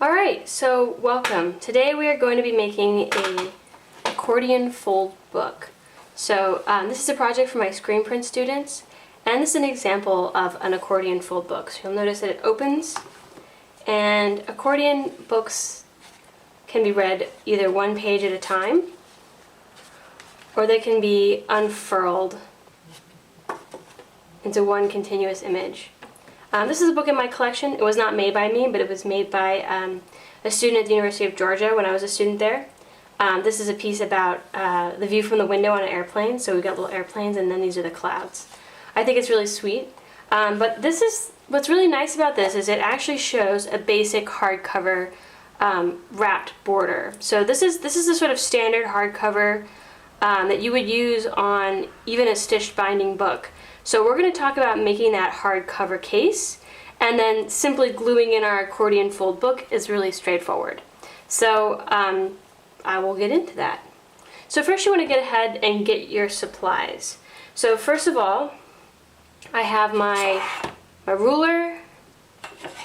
Alright, so welcome. Today we are going to be making a accordion fold book. So this is a project for my screen print students, and this is an example of an accordion fold book. So you'll notice that it opens, and accordion books can be read either one page at a time, or they can be unfurled into one continuous image. This is a book in my collection. It was not made by me, but it was made by a student at the University of Georgia when I was a student there. This is a piece about the view from the window on an airplane. So we've got little airplanes, and then these are the clouds. I think it's really sweet. But this is what's really nice about this is it actually shows a basic hardcover wrapped border. So this is the sort of standard hardcover that you would use on even a stitched binding book. So we're going to talk about making that hardcover case, and then simply gluing in our accordion fold book is really straightforward. So I will get into that. So first you want to get ahead and get your supplies. So first of all, I have my ruler,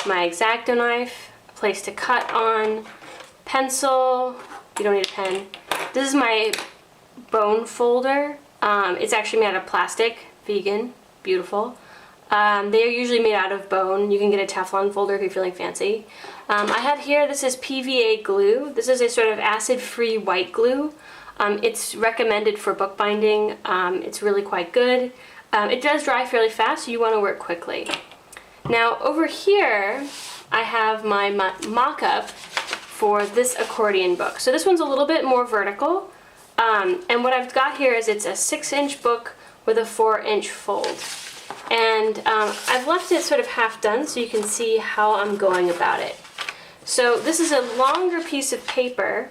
my X-Acto knife, a place to cut on, pencil, you don't need a pen. This is my bone folder. It's actually made out of plastic. Vegan, beautiful. They are usually made out of bone. You can get a Teflon folder if you're feeling fancy. I have here, this is PVA glue. This is a sort of acid-free white glue. It's recommended for bookbinding. It's really quite good. It does dry fairly fast, so you want to work quickly. Now over here, I have my mock-up for this accordion book. So this one's a little bit more vertical. And what I've got here is it's a 6-inch book with a 4-inch fold. And I've left it sort of half done so you can see how I'm going about it. So this is a longer piece of paper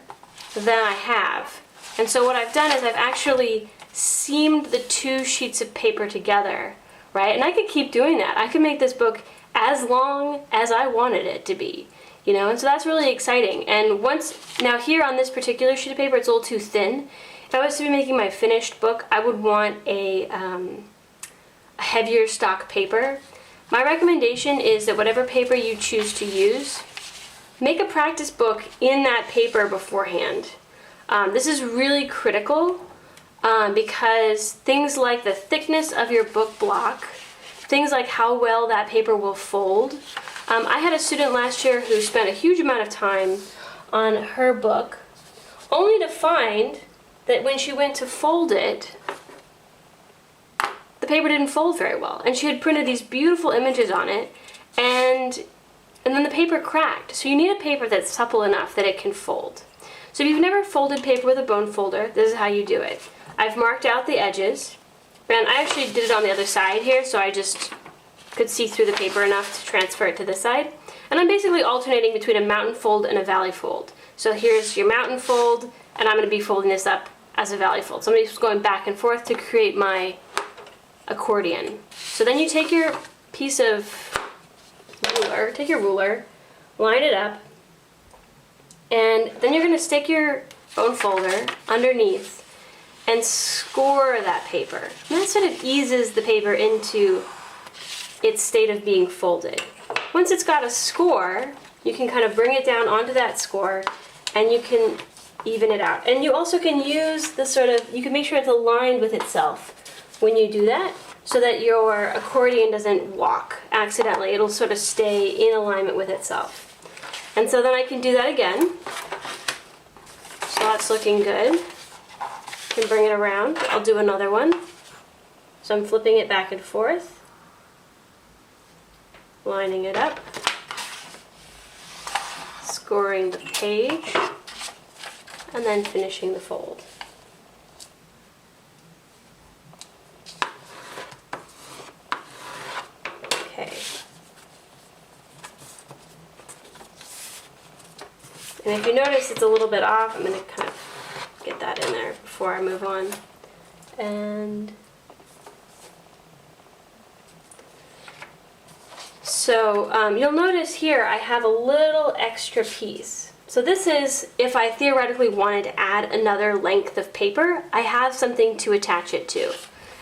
than I have. And so what I've done is I've actually seamed the two sheets of paper together, right? And I could keep doing that. I could make this book as long as I wanted it to be, you know? And so that's really exciting. And now here on this particular sheet of paper, it's a little too thin. If I was to be making my finished book, I would want a heavier stock paper. My recommendation is that whatever paper you choose to use, make a practice book in that paper beforehand. This is really critical because things like the thickness of your book block, things like how well that paper will fold. I had a student last year who spent a huge amount of time on her book, only to find that when she went to fold it, the paper didn't fold very well. And she had printed these beautiful images on it, and then the paper cracked. So you need a paper that's supple enough that it can fold. So if you've never folded paper with a bone folder, this is how you do it. I've marked out the edges, and I actually did it on the other side here, so I just could see through the paper enough to transfer it to this side. And I'm basically alternating between a mountain fold and a valley fold. So here's your mountain fold, and I'm going to be folding this up as a valley fold. So I'm just going back and forth to create my accordion. So then you take your piece of ruler, take your ruler, line it up, and then you're going to stick your bone folder underneath and score that paper. And that sort of eases the paper into its state of being folded. Once it's got a score, you can kind of bring it down onto that score, and you can even it out. And you also can use the you can make sure it's aligned with itself when you do that, so that your accordion doesn't walk accidentally. It'll sort of stay in alignment with itself. And so then I can do that again. So that's looking good. I can bring it around. I'll do another one. So I'm flipping it back and forth, lining it up, scoring the page, and then finishing the fold. Okay. And if you notice it's a little bit off, I'm going to kind of get that in there before I move on. And so you'll notice here I have a little extra piece. So this is if I theoretically wanted to add another length of paper, I have something to attach it to.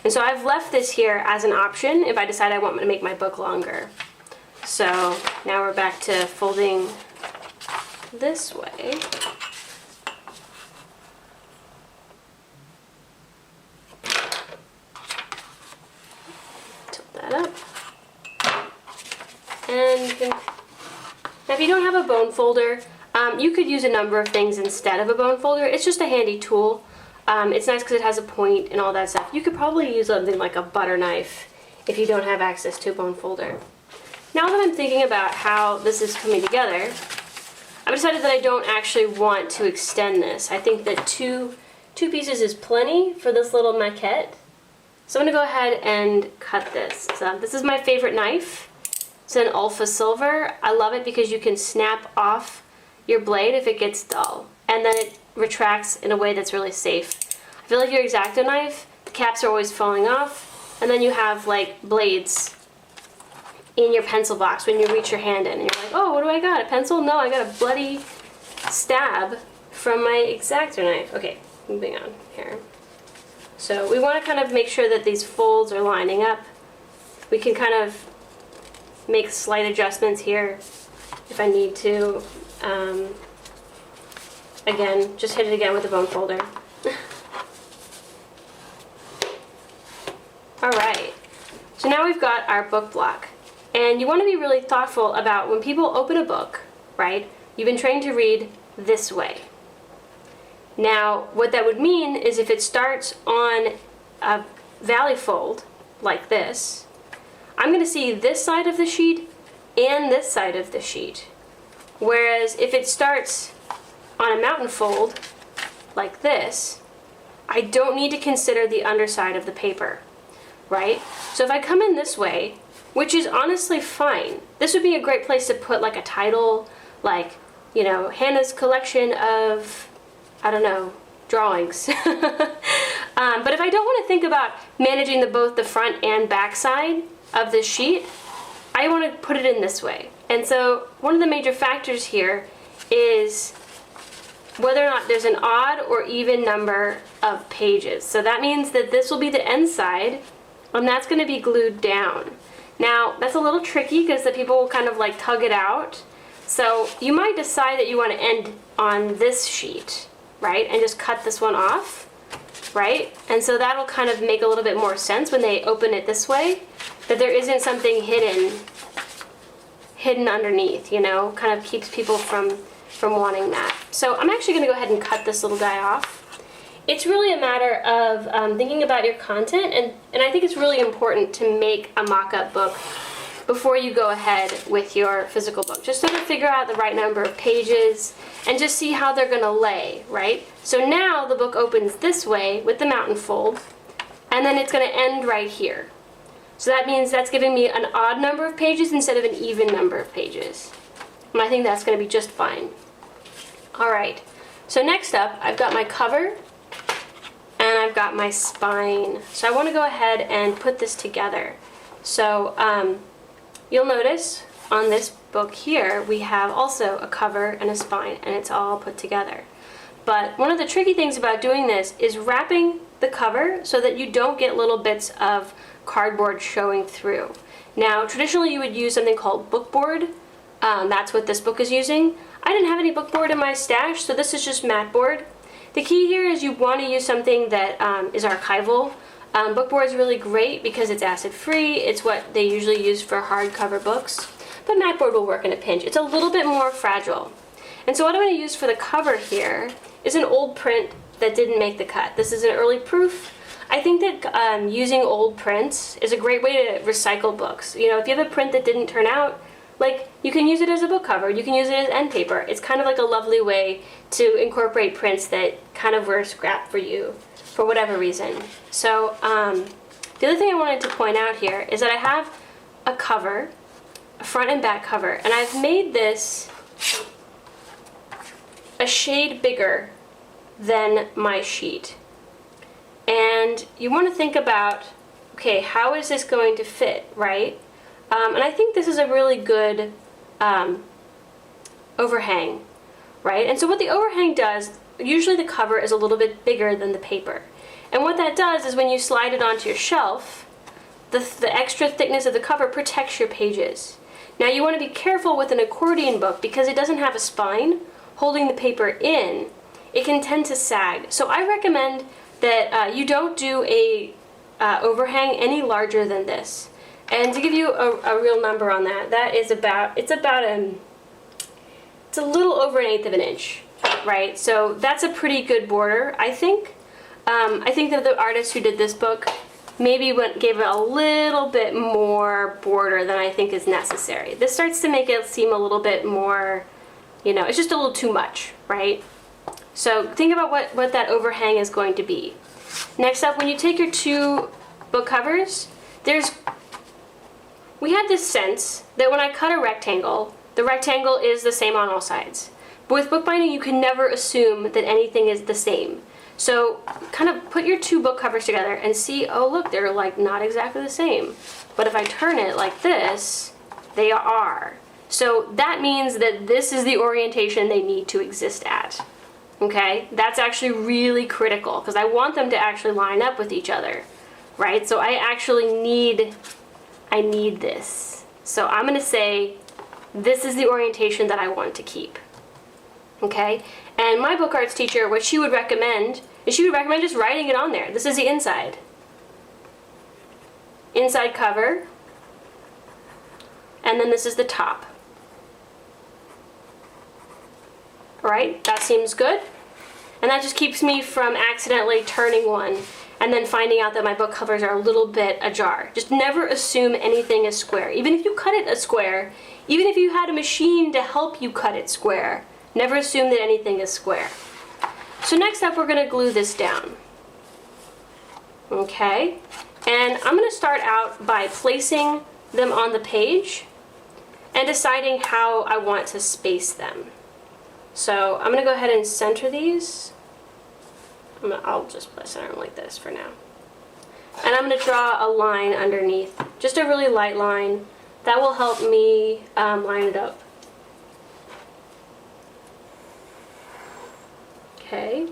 And so I've left this here as an option if I decide I want to make my book longer. So now we're back to folding this way. Tilt that up. And you can, now if you don't have a bone folder, you could use a number of things instead of a bone folder. It's just a handy tool. It's nice because it has a point and all that stuff. You could probably use something like a butter knife if you don't have access to a bone folder. Now that I'm thinking about how this is coming together, I've decided that I don't actually want to extend this. I think that two pieces is plenty for this little maquette. So I'm going to go ahead and cut this. So this is my favorite knife. It's an Alpha Silver. I love it because you can snap off your blade if it gets dull, and then it retracts in a way that's really safe. I feel like your X-Acto knife, the caps are always falling off, and then you have like blades in your pencil box when you reach your hand in, and you're like, oh, what do I got? A pencil? No, I got a bloody stab from my X-Acto knife. Okay, moving on here. So we want to kind of make sure that these folds are lining up. We can kind of make slight adjustments here if I need to. Again, just hit it again with the bone folder. Alright, so now we've got our book block. And you want to be really thoughtful about when people open a book, right? You've been trained to read this way. Now, what that would mean is if it starts on a valley fold, like this, I'm going to see this side of the sheet and this side of the sheet. Whereas if it starts on a mountain fold, like this, I don't need to consider the underside of the paper, right? So if I come in this way, which is honestly fine, this would be a great place to put like a title, like, you know, Hannah's collection of, I don't know, drawings. But if I don't want to think about managing both the front and back side of this sheet, I want to put it in this way. And so one of the major factors here is whether or not there's an odd or even number of pages. So that means that this will be the end side, and that's going to be glued down. Now, that's a little tricky because the people will kind of like tug it out. So you might decide that you want to end on this sheet, right? And just cut this one off, right? And so that'll kind of make a little bit more sense when they open it this way, that there isn't something hidden underneath, you know, kind of keeps people from wanting that. So I'm actually going to go ahead and cut this little guy off. It's really a matter of thinking about your content, and I think it's really important to make a mock-up book before you go ahead with your physical book. Just sort of figure out the right number of pages and just see how they're going to lay, right? So now the book opens this way with the mountain fold, and then it's going to end right here. So that means that's giving me an odd number of pages instead of an even number of pages. And I think that's going to be just fine. Alright, so next up I've got my cover and I've got my spine. So I want to go ahead and put this together. So you'll notice on this book here we have also a cover and a spine, and it's all put together. But one of the tricky things about doing this is wrapping the cover so that you don't get little bits of cardboard showing through. Now traditionally you would use something called bookboard. That's what this book is using. I didn't have any bookboard in my stash, so this is just mat board. The key here is you want to use something that is archival. Bookboard is really great because it's acid free. It's what they usually use for hardcover books, but mat board will work in a pinch. It's a little bit more fragile. And so what I'm going to use for the cover here is an old print that didn't make the cut. This is an early proof. I think that using old prints is a great way to recycle books. You know, if you have a print that didn't turn out, like, you can use it as a book cover, you can use it as end paper. It's kind of like a lovely way to incorporate prints that kind of were scrapped for you for whatever reason. So the other thing I wanted to point out here is that I have a cover, a front and back cover, and I've made this a shade bigger than my sheet. And you want to think about, okay, how is this going to fit, right? And I think this is a really good overhang, right? And so what the overhang does, usually the cover is a little bit bigger than the paper. And what that does is when you slide it onto your shelf, the extra thickness of the cover protects your pages. Now you want to be careful with an accordion book because it doesn't have a spine holding the paper in, it can tend to sag. So I recommend that you don't do a overhang any larger than this. And to give you a real number on that, that is about, it's a little over 1/8 of an inch, right? So that's a pretty good border, I think. I think that the artist who did this book maybe gave it a little bit more border than I think is necessary. This starts to make it seem a little bit more, you know, it's just a little too much, right? So think about what that overhang is going to be. Next up, when you take your two book covers, we had this sense that when I cut a rectangle, the rectangle is the same on all sides. But with bookbinding, you can never assume that anything is the same. So kind of put your two book covers together and see, oh look, they're like not exactly the same. But if I turn it like this, they are. So that means that this is the orientation they need to exist at. Okay? That's actually really critical because I want them to actually line up with each other, right? So I actually need this. So I'm going to say this is the orientation that I want to keep. Okay? And my book arts teacher, what she would recommend is just writing it on there. This is the inside. Inside cover. And then this is the top. Alright, that seems good. And that just keeps me from accidentally turning one and then finding out that my book covers are a little bit ajar. Just never assume anything is square. Even if you cut it a square, even if you had a machine to help you cut it square, never assume that anything is square. So next up, we're going to glue this down. Okay? And I'm going to start out by placing them on the page and deciding how I want to space them. So I'm going to go ahead and center these. I'll just center them like this for now. And I'm going to draw a line underneath, just a really light line. That will help me line it up. Okay.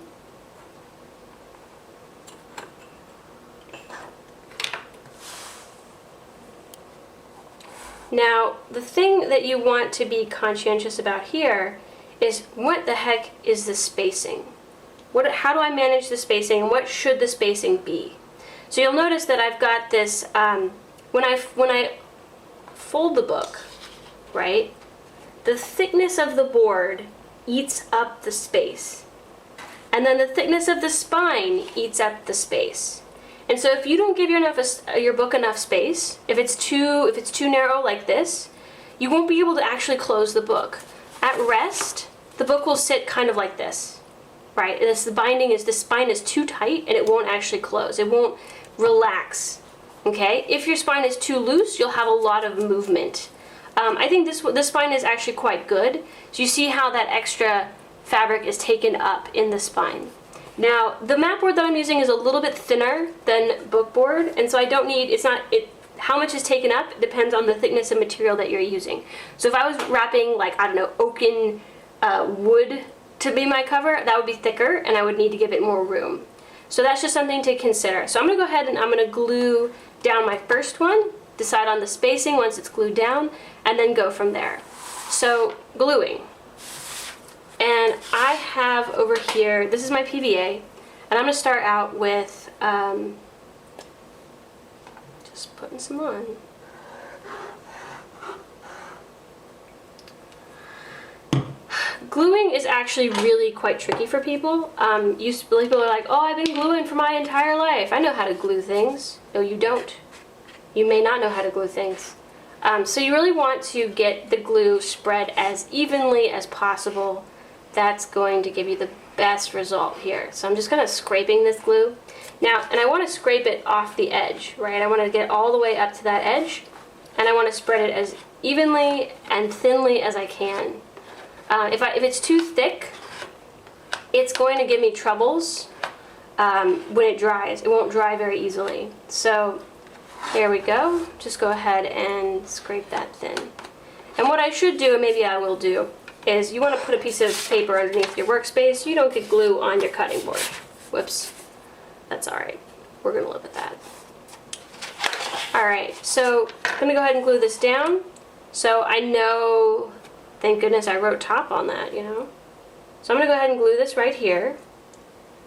Now, the thing that you want to be conscientious about here is what the heck is the spacing? How do I manage the spacing and what should the spacing be? So you'll notice that I've got this, when I fold the book, right, the thickness of the board eats up the space. And then the thickness of the spine eats up the space. And so if you don't give your book enough space, if it's too narrow like this, you won't be able to actually close the book. At rest, the book will sit kind of like this, right? And the spine is too tight and it won't actually close. It won't relax, okay? If your spine is too loose, you'll have a lot of movement. I think this spine is actually quite good. So you see how that extra fabric is taken up in the spine. Now, the mat board that I'm using is a little bit thinner than book board, and so I don't need, how much is taken up depends on the thickness of material that you're using. So if I was wrapping, like, I don't know, oaken wood to be my cover, that would be thicker, and I would need to give it more room. So that's just something to consider. So I'm going to go ahead and I'm going to glue down my first one, decide on the spacing once it's glued down, and then go from there. So, gluing. And I have over here, this is my PVA, and I'm going to start out with just putting some on. Gluing is actually really quite tricky for people. People are like, oh, I've been gluing for my entire life. I know how to glue things. No, you don't. You may not know how to glue things. So you really want to get the glue spread as evenly as possible. That's going to give you the best result here. So I'm just kind of scraping this glue. Now, and I want to scrape it off the edge, right? I want to get all the way up to that edge, and I want to spread it as evenly and thinly as I can. If it's too thick, it's going to give me troubles when it dries. It won't dry very easily. So there we go. Just go ahead and scrape that thin. And what I should do, and maybe I will do, is you want to put a piece of paper underneath your workspace. You don't get glue on your cutting board. Whoops. That's alright. We're going to live with that. Alright, so I'm going to go ahead and glue this down. So I know, thank goodness I wrote top on that, you know. So I'm going to go ahead and glue this right here.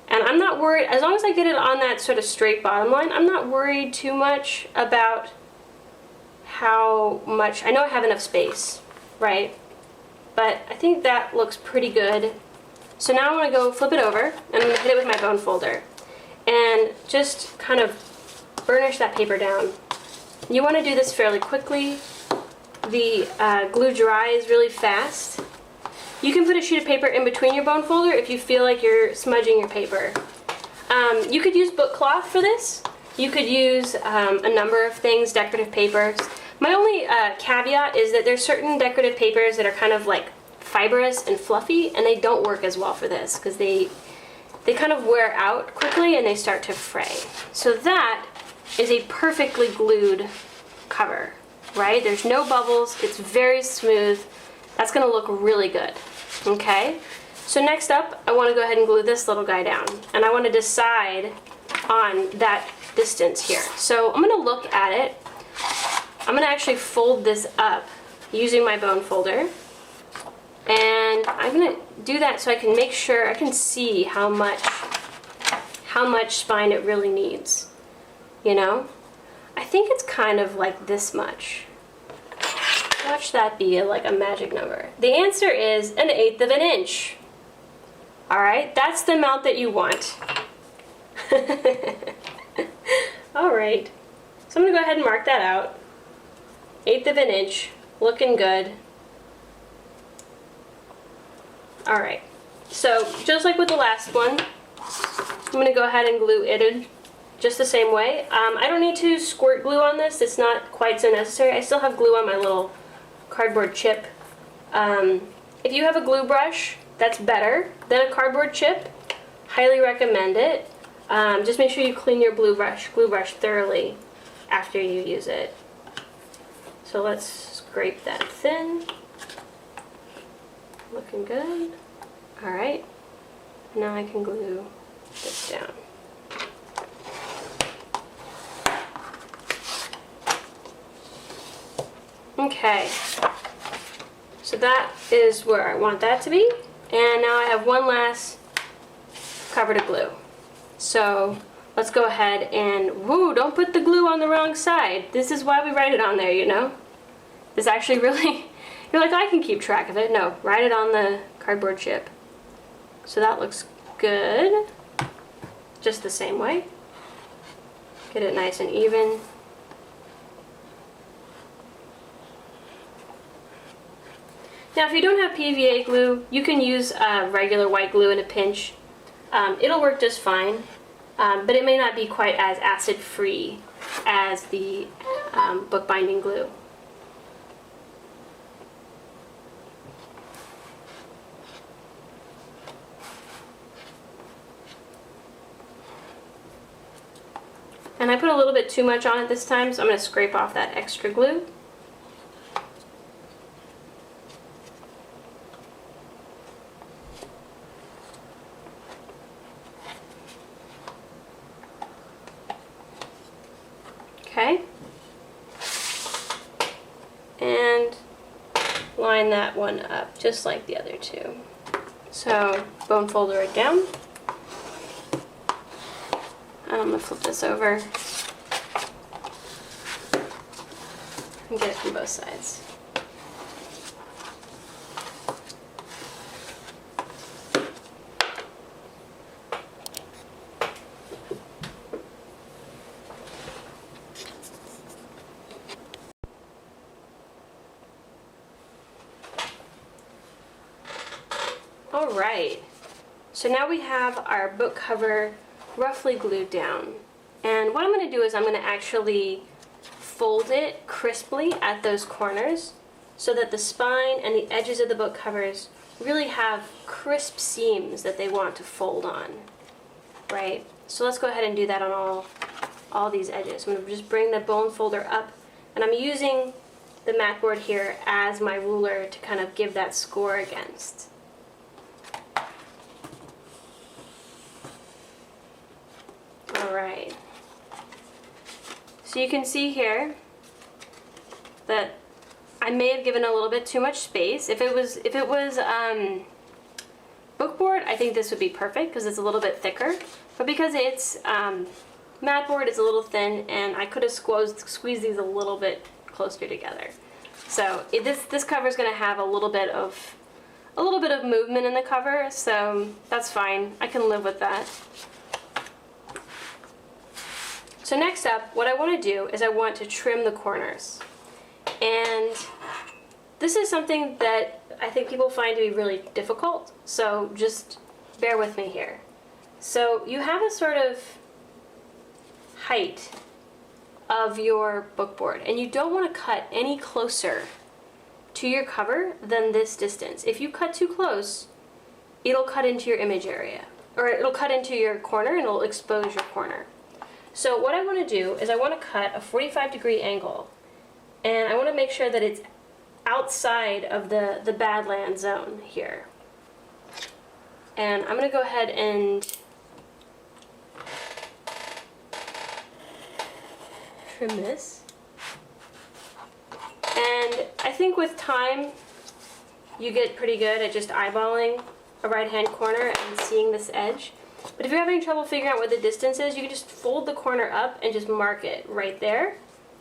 And I'm not worried, as long as I get it on that sort of straight bottom line, I'm not worried too much about how much, I know I have enough space, right? But I think that looks pretty good. So now I'm going to go flip it over, and I'm going to hit it with my bone folder. And just kind of burnish that paper down. You want to do this fairly quickly. The glue dries really fast. You can put a sheet of paper in between your bone folder if you feel like you're smudging your paper. You could use book cloth for this. You could use a number of things, decorative papers. My only caveat is that there's certain decorative papers that are kind of like fibrous and fluffy, and they don't work as well for this because they kind of wear out quickly and they start to fray. So that is a perfectly glued cover, right? There's no bubbles, it's very smooth. That's gonna look really good, okay? So next up, I wanna go ahead and glue this little guy down, and I wanna decide on that distance here. So I'm gonna look at it. I'm gonna actually fold this up using my bone folder, and I'm gonna do that so I can make sure I can see how much spine it really needs, you know? I think it's kind of like this much. Watch that be like a magic number. The answer is 1/8 of an inch. All right, that's the amount that you want. All right, so I'm gonna go ahead and mark that out. 1/8 of an inch, looking good. All right, so just like with the last one, I'm gonna go ahead and glue it in just the same way. I don't need to squirt glue on this. It's not quite so necessary. I still have glue on my little cardboard chip. If you have a glue brush, that's better than a cardboard chip. Highly recommend it. Just make sure you clean your glue brush thoroughly after you use it. So let's scrape that thin. Looking good. All right, now I can glue this down. Okay, so that is where I want that to be, and now I have one last cover to glue. So let's go ahead and, woo, don't put the glue on the wrong side. This is why we write it on there, you know? This actually really, you're like, I can keep track of it. No, write it on the cardboard chip. So that looks good, just the same way. Get it nice and even. Now if you don't have PVA glue, you can use regular white glue in a pinch. It'll work just fine, but it may not be quite as acid-free as the bookbinding glue. And I put a little bit too much on it this time, so I'm going to scrape off that extra glue. Okay, and line that one up just like the other two. So bone folder it down. I'm going to flip this over and get it from both sides. All right, so now we have our book cover roughly glued down. And what I'm going to do is I'm going to actually fold it crisply at those corners so that the spine and the edges of the book covers really have crisp seams that they want to fold on, right? So let's go ahead and do that on all these edges. I'm going to just bring the bone folder up, and I'm using the mat board here as my ruler to kind of give that score against. Alright, so you can see here that I may have given a little bit too much space. If it was book board, I think this would be perfect because it's a little bit thicker. But because it's mat board, it's a little thin, and I could have squeezed these a little bit closer together. So this cover is going to have a little bit of movement in the cover, so that's fine. I can live with that. So next up, what I want to do is I want to trim the corners. And this is something that I think people find to be really difficult, so just bear with me here. So you have a sort of height of your book board, and you don't want to cut any closer to your cover than this distance. If you cut too close, it'll cut into your image area, or it'll cut into your corner and it'll expose your corner. So what I want to do is I want to cut a 45-degree angle, and I want to make sure that it's outside of the Badlands zone here. And I'm going to go ahead and trim this. And I think with time, you get pretty good at just eyeballing a right-hand corner and seeing this edge. But if you're having trouble figuring out what the distance is, you can just fold the corner up and just mark it right there.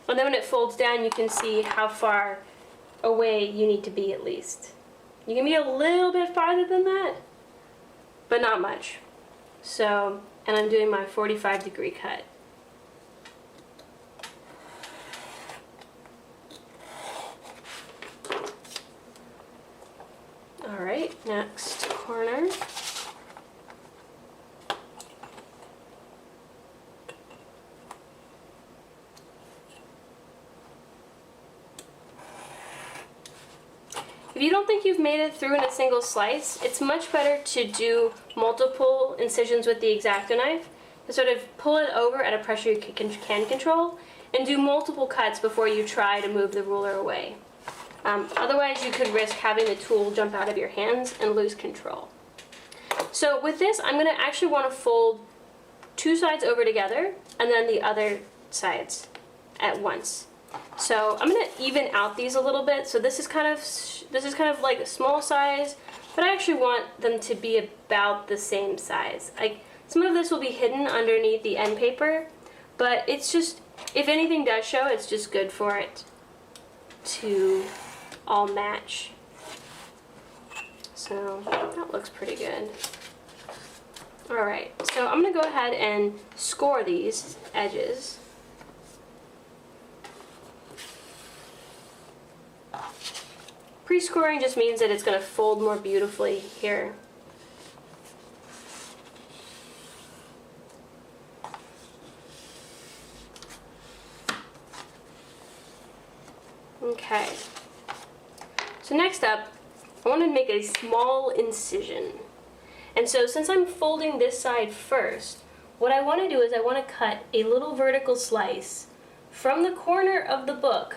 And then when it folds down, you can see how far away you need to be at least. You can be a little bit farther than that, but not much. So, and I'm doing my 45-degree cut. Alright, next corner. If you don't think you've made it through in a single slice, it's much better to do multiple incisions with the X-Acto knife and sort of pull it over at a pressure you can control and do multiple cuts before you try to move the ruler away. Otherwise, you could risk having the tool jump out of your hands and lose control. So with this, I'm going to actually want to fold two sides over together and then the other sides at once. So I'm going to even out these a little bit. So this is kind of like a small size, but I actually want them to be about the same size. Some of this will be hidden underneath the end paper, but it's just, if anything does show, it's just good for it to all match. So that looks pretty good. Alright, so I'm going to go ahead and score these edges. Pre-scoring just means that it's going to fold more beautifully here. Okay. So next up, I want to make a small incision. And so since I'm folding this side first, what I want to do is I want to cut a little vertical slice from the corner of the book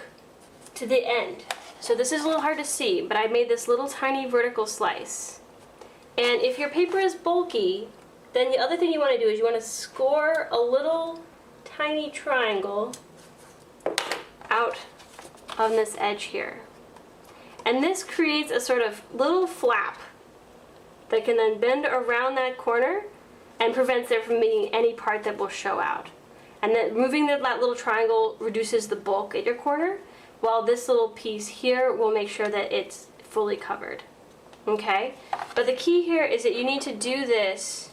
to the end. So this is a little hard to see, but I made this little tiny vertical slice. And if your paper is bulky, then the other thing you want to do is you want to score a little tiny triangle out on this edge here. And this creates a sort of little flap that can then bend around that corner and prevents there from being any part that will show out. And then moving that little triangle reduces the bulk at your corner, while this little piece here will make sure that it's fully covered. Okay? But the key here is that you need to do this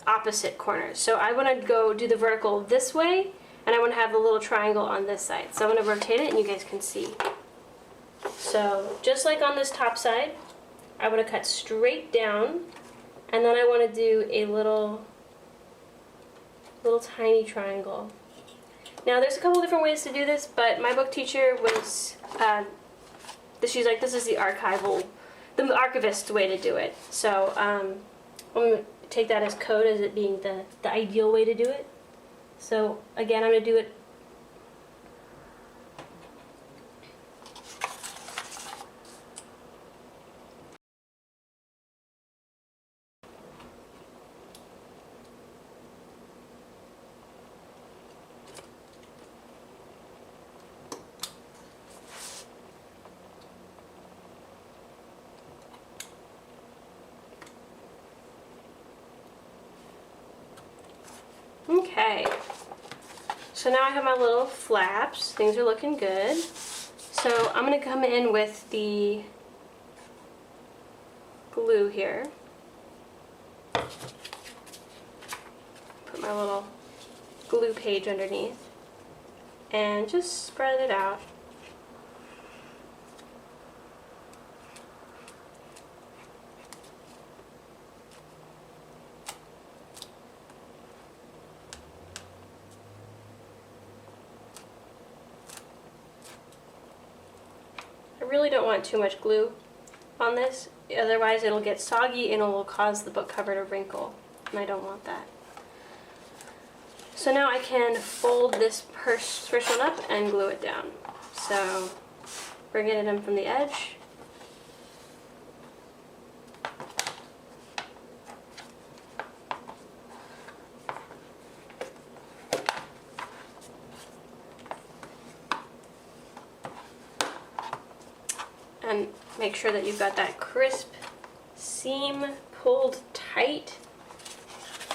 opposite corners. So I want to go do the vertical this way, and I want to have the little triangle on this side. So I'm going to rotate it and you guys can see. So just like on this top side, I want to cut straight down, and then I want to do a little tiny triangle. Now there's a couple different ways to do this, but my book teacher was, she's like, this is the archivist way to do it. So I'm going to take that as code as it being the ideal way to do it. So again, I'm going to do it Okay, so now I have my little flaps. Things are looking good. So I'm going to come in with the glue here. Put my little glue page underneath and just spread it out. I really don't want too much glue on this, otherwise it'll get soggy and it will cause the book cover to wrinkle, and I don't want that. So now I can fold this first one up and glue it down. So bring it in from the edge. And make sure that you've got that crisp seam pulled tight.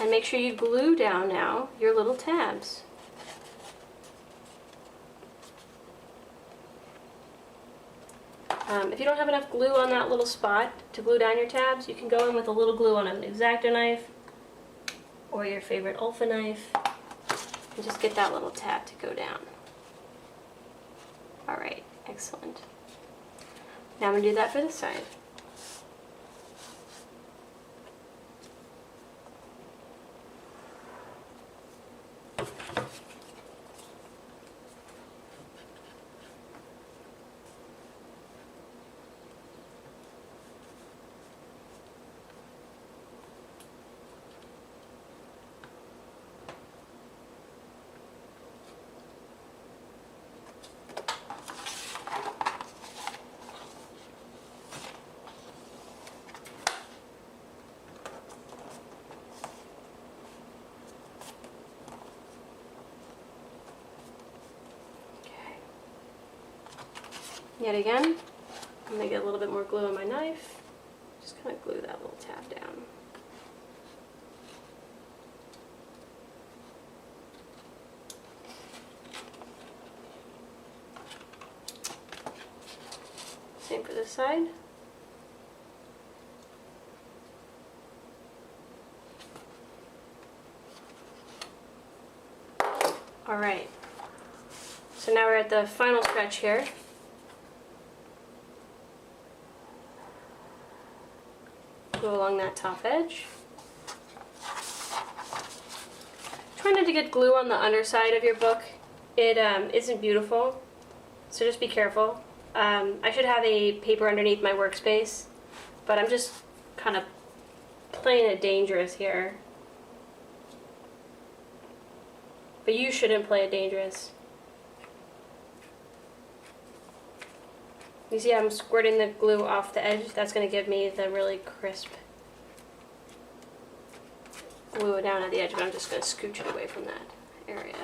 And make sure you glue down now your little tabs. If you don't have enough glue on that little spot to glue down your tabs, you can go in with a little glue on an X-Acto knife or your favorite Olfa knife and just get that little tab to go down. Alright, excellent. Now I'm going to do that for this side. Yet again, I'm going to get a little bit more glue on my knife. Just kind of glue that little tab down. Same for this side. Alright, so now we're at the final stretch here. Go along that top edge. Try not to get glue on the underside of your book. It isn't beautiful, so just be careful. I should have a paper underneath my workspace, but I'm just kind of playing it dangerous here. But you shouldn't play it dangerous. You see how I'm squirting the glue off the edge? That's going to give me the really crisp glue down at the edge, but I'm just going to scooch it away from that area.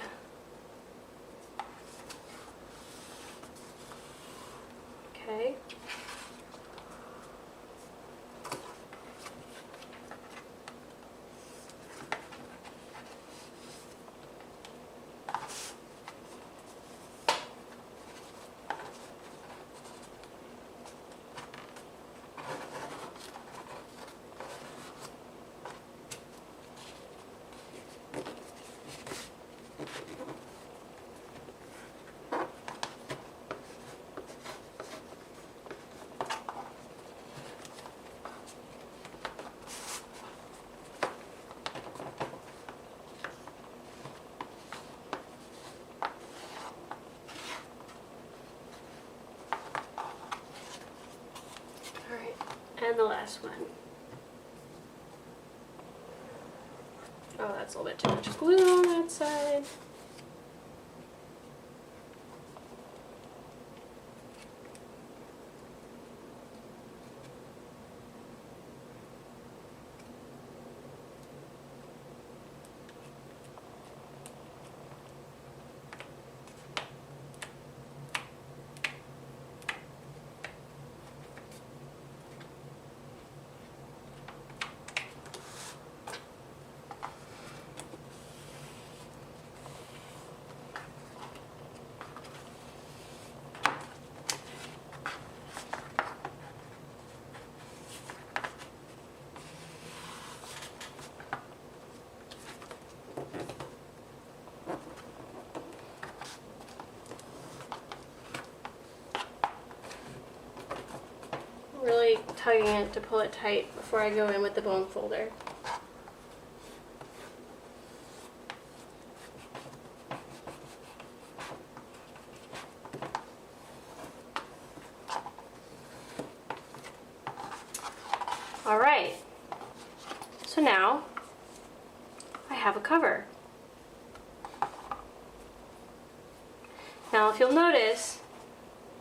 Okay. And the last one. Oh, that's a little bit too much glue on that side. tugging it to pull it tight before I go in with the bone folder. Alright, so now I have a cover. Now if you'll notice,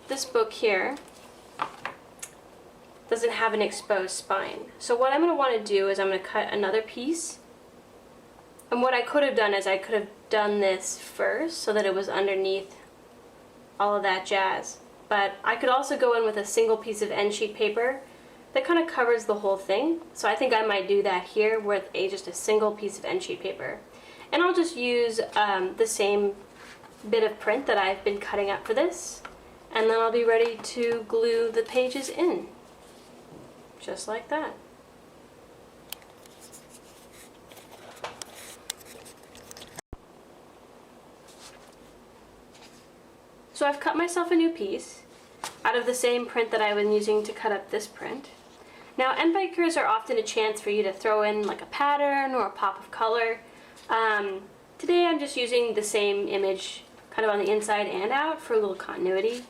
this book here doesn't have an exposed spine. So what I'm going to want to do is I'm going to cut another piece. And what I could have done is I could have done this first so that it was underneath all of that jazz. But I could also go in with a single piece of end sheet paper that kind of covers the whole thing. So I think I might do that here with just a single piece of end sheet paper. And I'll just use the same bit of print that I've been cutting up for this, and then I'll be ready to glue the pages in, just like that. So I've cut myself a new piece out of the same print that I've been using to cut up this print. Now, end binders are often a chance for you to throw in like a pattern or a pop of color. Today I'm just using the same image kind of on the inside and out for a little continuity.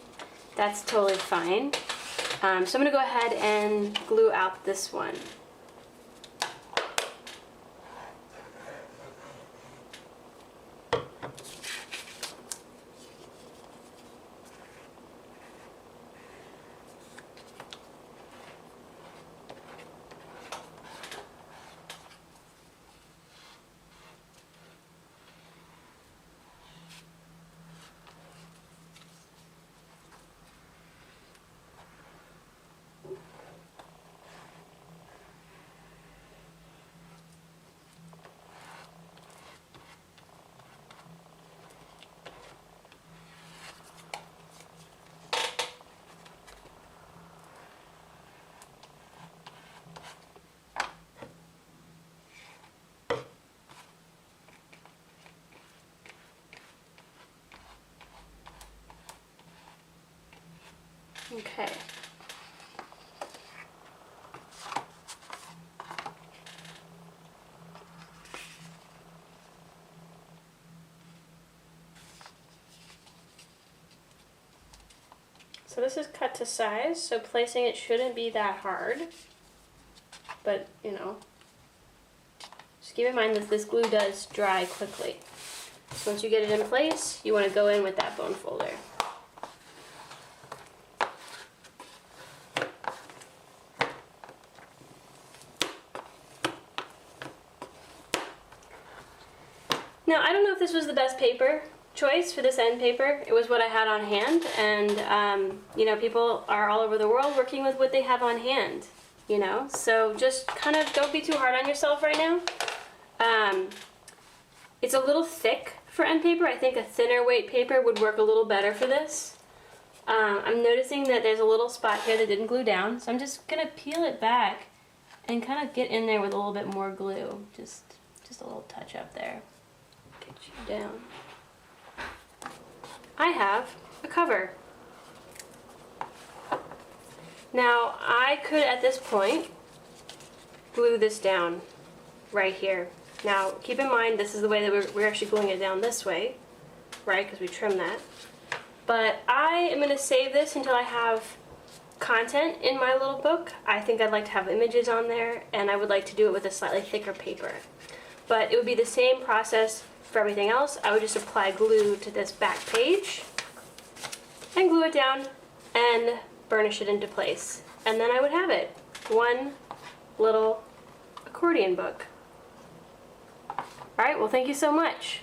That's totally fine. So I'm going to go ahead and glue out this one. Okay. So this is cut to size, so placing it shouldn't be that hard. But, you know, just keep in mind that this glue does dry quickly. So once you get it in place, you want to go in with that bone folder. Now, I don't know if this was the best paper choice for this end paper. It was what I had on hand, and you know, people are all over the world working with what they have on hand, you know, so just kind of don't be too hard on yourself right now. It's a little thick for end paper. I think a thinner weight paper would work a little better for this. I'm noticing that there's a little spot here that didn't glue down, so I'm just gonna peel it back and kind of get in there with a little bit more glue. Just a little touch up there. Get you down. I have a cover. Now I could at this point glue this down right here. Now keep in mind this is the way that we're actually gluing it down this way, right, because we trimmed that. But I am going to save this until I have content in my little book. I think I'd like to have images on there, and I would like to do it with a slightly thicker paper. But it would be the same process for everything else. I would just apply glue to this back page and glue it down and burnish it into place. And then I would have it. One little accordion book. Alright, well thank you so much.